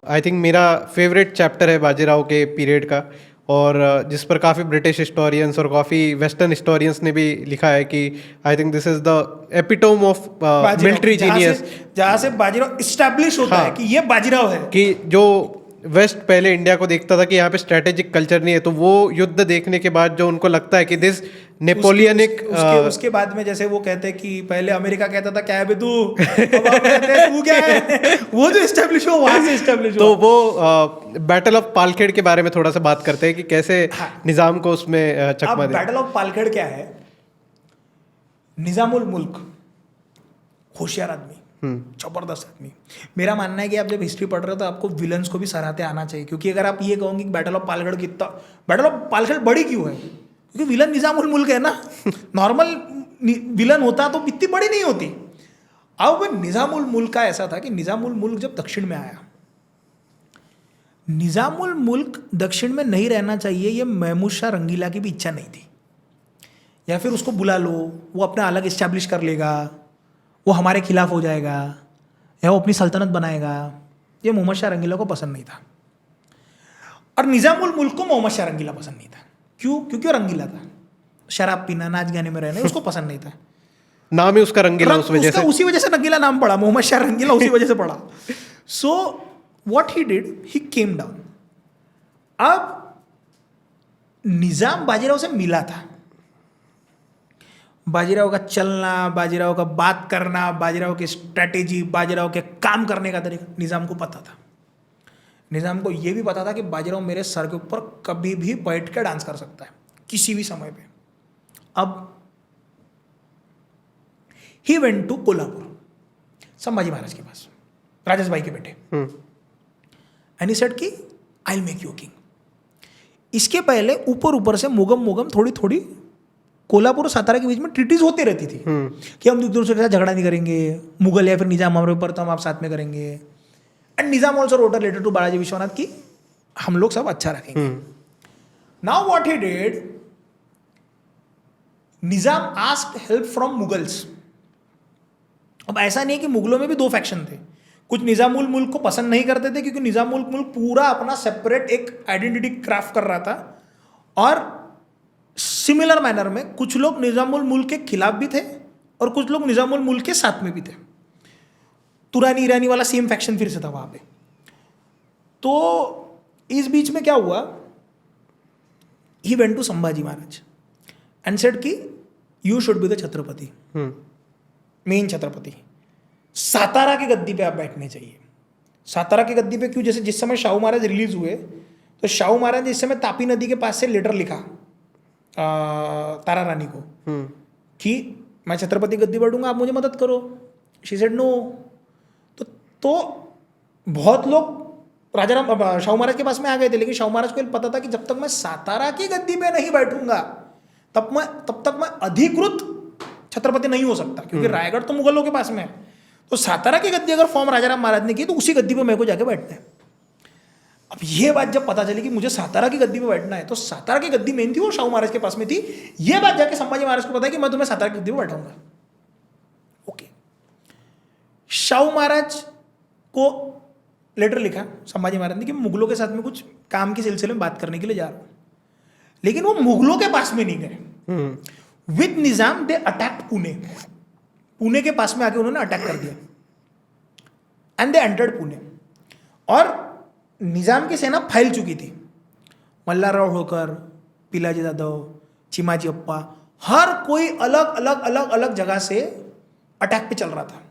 I think मेरा favourite chapter है बाजीराव के पीरियड का, और जिस पर काफ़ी ब्रिटिश हिस्टोरियंस और काफ़ी वेस्टर्न हिस्टोरियंस ने भी लिखा है कि I think this is the epitome of military genius, जहाँ से बाजीराव इस्टेब्लिश होता है कि ये बाजीराव है। कि जो वेस्ट पहले इंडिया को देखता था कि यहाँ पे स्ट्रेटेजिक कल्चर नहीं है, तो वो युद्ध देखने के बाद जो उनको लगता है कि दिस नेपोलियनिक उसके बाद में जैसे वो कहते हैं कि पहले अमेरिका कहता था क्या है बे तू, अब आप कहते हैं तू क्या है, वो जो इस्टेब्लिश हो वहां से इस्टेब्लिश हो। तो वो बैटल ऑफ पालखेड़ के बारे में थोड़ा सा बात करते हैं कि कैसे निजाम को उसमें चकमा दिया। बैटल ऑफ पालखेड़ क्या है? निजामुल मुल्क होशियार आदमी, जबरदस्त आदमी। मेरा मानना है कि आप जब हिस्ट्री पढ़ रहे हो तो आपको विलन्स को भी सराहते आना चाहिए, क्योंकि अगर आप ये कहोगे कि बैटल ऑफ पालखेड़ कितना, बैटल ऑफ पालखेड़ बड़ी क्यों है? क्योंकि विलन निजामुल मुल्क है ना। नॉर्मल विलन होता तो इतनी बड़ी नहीं होती। अब निजामुल मुल्क का ऐसा था कि निजामुल मुल्क जब दक्षिण में आया, निजामुल मुल्क दक्षिण में नहीं रहना चाहिए, ये महमूद शाह रंगीला की भी इच्छा नहीं थी, या फिर उसको बुला लो वो अपना अलग इस्टेब्लिश कर लेगा, वो हमारे खिलाफ हो जाएगा, या वो अपनी सल्तनत बनाएगा। ये मोहम्मद शाह रंगीला को पसंद नहीं था, और निजामुल मुल्क को मोहम्मद शाह रंगीला पसंद नहीं था। क्यों? क्योंकि वो रंगीला था, शराब पीना, नाच गाने में रहना, उसको पसंद नहीं था। नाम ही उसका रंगीला, उस वजह से, उसी वजह से रंगीला नाम पड़ा, मोहम्मद शाह रंगीला उसी वजह से पड़ा। So what he did, he came down. अब निजाम बाजीराव से मिला था, बाजीराव का चलना, बाजीराव का बात करना, बाजीराव की स्ट्रैटेजी, बाजीराव के काम करने का तरीका निजाम को पता था। निजाम को यह भी पता था कि बाजीराव मेरे सर के ऊपर कभी भी बैठ कर डांस कर सकता है, किसी भी समय पे। अब he went to Kolhapur, Sambhaji Maharaj के पास, राजेश भाई के बेटे, एंड ही सेड कि I will make you king. इसके पहले ऊपर ऊपर से मुगम थोड़ी थोड़ी कोल्हापुर और सातारा के बीच में ट्रीटीज होती रहती थी कि हम एक दूसरे के साथ झगड़ा नहीं करेंगे, मुगल या फिर निजाम हमारे ऊपर तो हम आप साथ में करेंगे। And Nizam also wrote a letter to Balaji Vishwanath की हम लोग सब अच्छा रखेंगे। Now what he did, Nizam asked help from Mughals. अब ऐसा नहीं है कि मुगलों में भी दो फैक्शन थे, कुछ निजामुल मुल्क को पसंद नहीं करते थे क्योंकि निजामुल मुल्क पूरा अपना सेपरेट एक आइडेंटिटी क्राफ्ट कर रहा था, और सिमिलर मैनर में कुछ लोग निजामुल मुल्क के खिलाफ भी थे और कुछ लोग निजामुल मुल्क के साथ में भी थे। तुरानी ईरानी वाला सेम फैक्शन फिर से था वहां पे। तो इस बीच में क्या हुआ, he went to Sambhaji Maharaj and said कि you should be the Chhatrapati, main Chhatrapati, Satara की गद्दी पे आप बैठने चाहिए। सातारा की गद्दी पे क्यों? जैसे जिस समय शाहू महाराज रिलीज हुए तो शाहू महाराज ने इस समय तापी नदी के पास से लेटर लिखा तारा रानी को कि मैं छत्रपति गद्दी बैठूंगा, आप मुझे मदद करो। She said no. तो बहुत लोग राजा राम शाहू महाराज के पास में आ गए थे, लेकिन शाहू महाराज को पता था कि जब तक मैं सातारा की गद्दी पे नहीं बैठूंगा तब तक मैं अधिकृत छत्रपति नहीं हो सकता, क्योंकि रायगढ़ तो मुगलों के पास में है। तो सातारा की गद्दी अगर फॉर्म राजा राम महाराज ने की तो उसी गद्दी पे मेरे को जाके बैठना है। अब ये बात जब पता चली कि मुझे सातारा की गद्दी पे बैठना है, तो सातारा की गद्दी मेन थी वो शाहू महाराज के पास में थी। ये बात जाके संभाजी महाराज को पता है कि मैं तुम्हें सातारा की गद्दी पे बैठाऊंगा। ओके, शाहू महाराज को लेटर लिखा संभाजी महाराज ने कि मुगलों के साथ में कुछ काम के सिलसिले में बात करने के लिए जा रहा हूं, लेकिन वो मुगलों के पास में नहीं गए। With Nizam they attacked Pune, Pune के पास में आके उन्होंने अटैक कर दिया एंड दे एंटर्ड पुणे। और निजाम की सेना फैल चुकी थी, मल्हारराव होळकर, पिलाजी जाधव, चिमाजी अप्पा, हर कोई अलग अलग अलग अलग जगह से अटैक पे चल रहा था।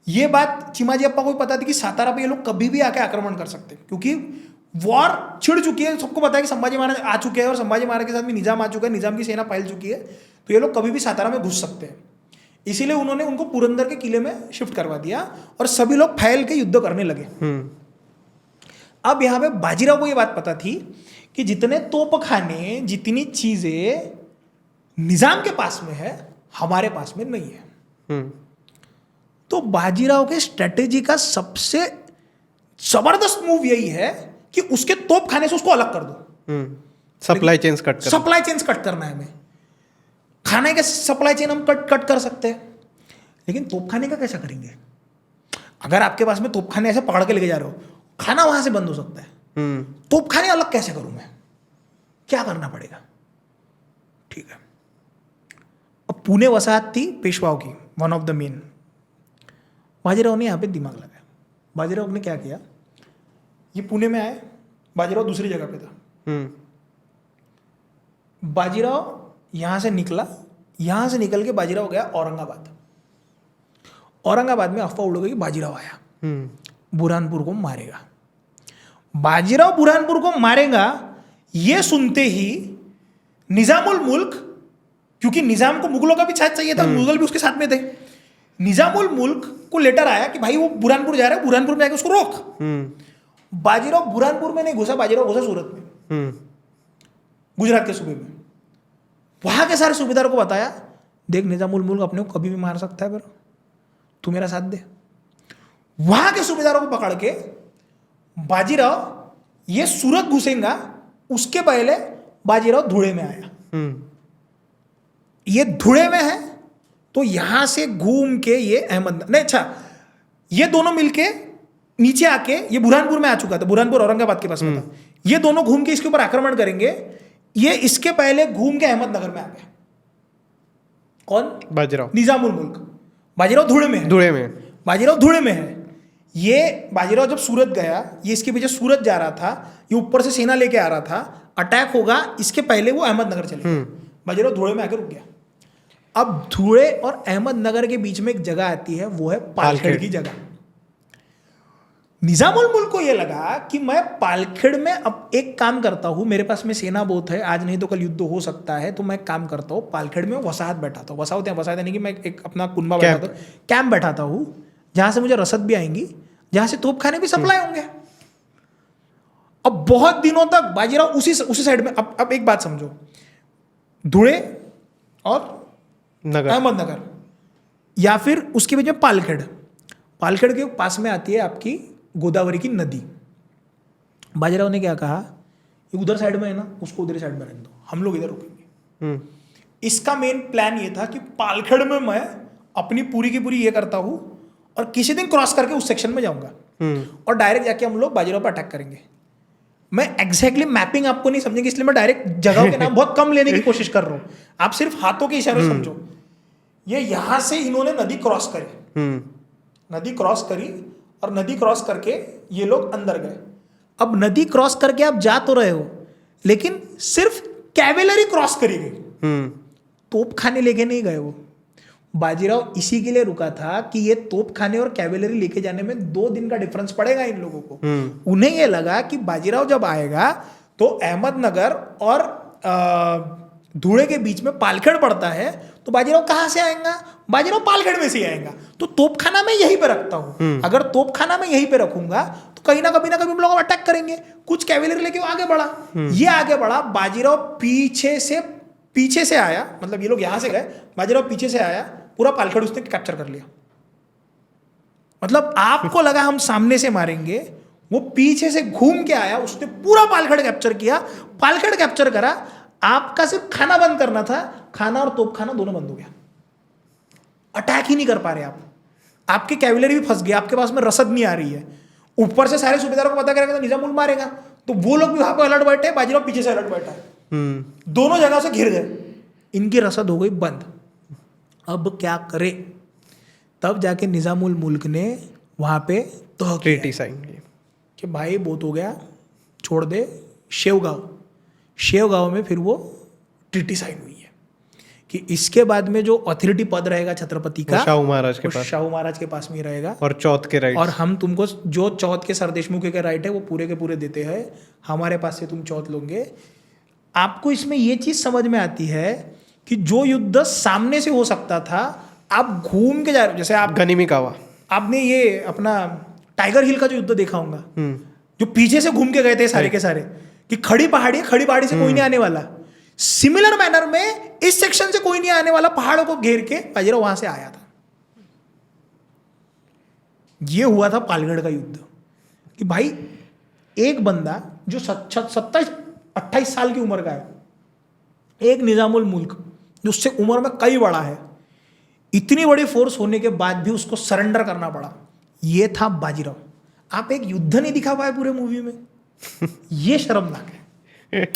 ये बात चिमाजी अप्पा को भी पता थी कि सातारा पे ये लोग कभी भी आके आक्रमण कर सकते हैं, क्योंकि वॉर छिड़ चुकी है। सबको पता है कि संभाजी महाराज आ चुके हैं और संभाजी महाराज के साथ में निजाम आ चुका है, निजाम की सेना फैल चुकी है, तो ये लोग कभी भी सातारा में घुस सकते हैं। इसीलिए उन्होंने उनको पुरंदर के किले में शिफ्ट करवा दिया और सभी लोग फैल के युद्ध करने लगे। अब यहां पे बाजीराव को यह बात पता थी कि जितने तोपखाने, जितनी चीजें निजाम के पास में है, हमारे पास में नहीं है। तो बाजीराव के स्ट्रेटेजी का सबसे जबरदस्त मूव यही है कि उसके तोपखाने से उसको अलग कर दो। सप्लाई चेन्स कट करना है हमें। खाने के सप्लाई चेन हम कट कर सकते हैं, लेकिन तोपखाने का कैसा करेंगे? अगर आपके पास में तोपखाने ऐसे पकड़ के लेके जा रहे हो खाना वहां से बंद हो सकता है, तोपखाने अलग कैसे करूं मैं, क्या करना पड़ेगा? ठीक है, अब पुणे वसाहत थी पेशवाओं की, one of the main. Bajirao ने यहाँ पे दिमाग लगाया। बाजीराव ने क्या किया, ये पुणे में आए, बाजीराव दूसरी जगह पे था। बाजीराव यहां से निकला, यहां से निकल के बाजीराव गया औरंगाबाद। औरंगाबाद में अफवाह उड़ गई कि बाजीराव आया, बुरहानपुर को मारेगा। बाजीराव बुरहानपुर को मारेगा ये सुनते ही निजामुल मुल्क, क्योंकि निजाम को मुगलों का भी साथ चाहिए था, मुगल भी उसके साथ में थे, निजामुल मुल्क को लेटर आया कि भाई वो बुरहानपुर जा रहा है, बुरहानपुर में आके उसको रोक। बाजीराव बुरहानपुर में नहीं घुसा, बाजीराव घुसा सूरत में, गुजरात के सूबे में। वहां के सारे सूबेदारों को बताया, देख निजामुल मुल्क अपने को कभी भी मार सकता है, पर तू मेरा साथ दे। वहां के सूबेदारों को पकड़ के बाजीराव ये सूरत घुसेगा, उसके पहले बाजीराव धुड़े में आया। ये धुड़े में है तो यहां से घूम के ये अहमद नहीं, अच्छा ये दोनों मिलके नीचे आके, ये बुरहानपुर में आ चुका था, बुरहानपुर औरंगाबाद के पास में था, ये दोनों घूम के इसके ऊपर आक्रमण करेंगे। ये इसके पहले घूम के अहमदनगर में आ गया। कौन? बाजीराव, निजामुल मुल्क। बाजीराव धुड़े में है, धुड़े में, बाजीराव धुड़े में है। ये बाजीराव जब सूरत गया, ये इसके पीछे सूरत जा रहा था, ये ऊपर से सेना लेके आ रहा था, अटैक होगा इसके पहले वो अहमदनगर चले गए। बाजीराव धुड़े में आके रुक गया। अब धुड़े और अहमदनगर के बीच में एक जगह आती है, वो है पालखेड़ की जगह। निजामुल मुल्क को ये लगा कि मैं पालखेड़ में अब एक काम करता हूं, मेरे पास में सेना बहुत है, आज नहीं तो कल युद्ध हो सकता है, तो मैं काम करता हूं, पालखेड़ में वसाहत बैठाता हूं। वसाहत यानी कि मैं एक अपना कुनबा बैठाता हूं, कैंप बैठाता हूं, जहां से मुझे रसद भी आएंगी, जहां से तोपखाने भी सप्लाई होंगे। अब बहुत दिनों तक बाजीराव उसी साइड में। अब एक बात समझो, धुड़े और अहमदनगर, या फिर उसके बीच में पालखेड़, पालखेड़ के पास में आती है आपकी गोदावरी की नदी। बाजीराव ने क्या कहा, ये उधर साइड में है ना, उसको उधर साइड में रहने दो, हम लोग इधर रुकेंगे। इसका मेन प्लान ये था कि पालखेड़ में मैं अपनी पूरी की पूरी ये करता हूं और किसी दिन क्रॉस करके उस सेक्शन में जाऊंगा और डायरेक्ट जाके हम लोग बाजीराव पर अटैक करेंगे। मैं एग्जैक्टली मैपिंग आपको नहीं समझेंगे, इसलिए मैं डायरेक्ट जगहों के नाम बहुत कम लेने की कोशिश कर रहा हूं, आप सिर्फ हाथों के इशारे समझो। ये यहां से इन्होंने नदी क्रॉस करी, नदी क्रॉस करी और नदी क्रॉस करके ये लोग अंदर गए। अब नदी क्रॉस करके आप जा तो रहे हो, लेकिन सिर्फ कैवेलरी क्रॉस करी गई, तोपखाने लेके नहीं गए वो। बाजीराव इसी के लिए रुका था कि ये तोपखाने और कैवेलरी लेके जाने में 2 दिन का डिफरेंस पड़ेगा इन लोगों को। उन्हें ये लगा कि बाजीराव जब आएगा तो अहमदनगर और धुड़े के बीच में पालखेड़ पड़ता है, तो बाजीराव कहां से आएगा? बाजीराव पालखेड़ में से आएगा। तो तोपखाना मैं यहीं पे रखता हूं, अगर तोपखाना मैं यहीं पे रखूंगा तो कहीं ना कभी हम लोग अटैक करेंगे। कुछ कैवेलरी लेके वो आगे बढ़ा, ये आगे बढ़ा, बाजीराव पीछे से आया, मतलब ये लोग यहां से गए, बाजीराव पीछे से आया, पूरा पालखेड़ उसने कैप्चर कर लिया। मतलब आपको लगा हम सामने से मारेंगे, वो पीछे से घूम के आया, उसने पूरा पालखेड़ कैप्चर किया। पालखेड़ कैप्चर करा, आपका सिर्फ खाना बंद करना था, खाना और तोपखाना दोनों बंद हो गया। अटैक ही नहीं कर पा रहे आप, आपकी कैवेलरी भी फंस गई, आपके पास में रसद नहीं आ रही है। ऊपर से सारे सूबेदारों को पता करेगा तो निजामुल मारेगा, तो वो लोग भी वहां पर अलर्ट बैठे, बाजीराव पीछे से अलर्ट बैठा है, दोनों जगह से घिर गए, इनकी रसद हो गई बंद। अब क्या करे? तब जाके निजामुल मुल्क ने वहां पे ट्रीटी साइन की कि भाई बहुत हो गया, छोड़ दे। शेवगांव में फिर वो ट्रीटी साइन हुई है कि इसके बाद में जो अथॉरिटी पद रहेगा छत्रपति का, शाहू महाराज के पास में ही रहेगा, और चौथ के राइट, और हम तुमको जो चौथ के सरदेशमुख के राइट है वो पूरे के पूरे देते हैं, हमारे पास से तुम चौथ लोगे। आपको इसमें ये चीज समझ में आती है कि जो युद्ध सामने से हो सकता था, आप घूम के जा रहे हो। जैसे आप गनिमिकावा, आपने ये अपना टाइगर हिल का जो युद्ध देखा होगा, जो पीछे से घूम के गए थे सारे के सारे, कि खड़ी पहाड़ी से कोई नहीं आने वाला। सिमिलर मैनर में इस सेक्शन से कोई नहीं आने वाला, पहाड़ों को घेर के बाजीराव वहां से आया था। ये हुआ था पालगढ़ का युद्ध कि भाई एक बंदा जो 27-28 साल की उम्र का है, एक निजामुल मुल्क जो उससे उम्र में कई बड़ा है, इतनी बड़ी फोर्स होने के बाद भी उसको सरेंडर करना पड़ा। ये था बाजीराव। आप एक युद्ध नहीं दिखा पाए पूरे मूवी में, ये शर्मनाक है।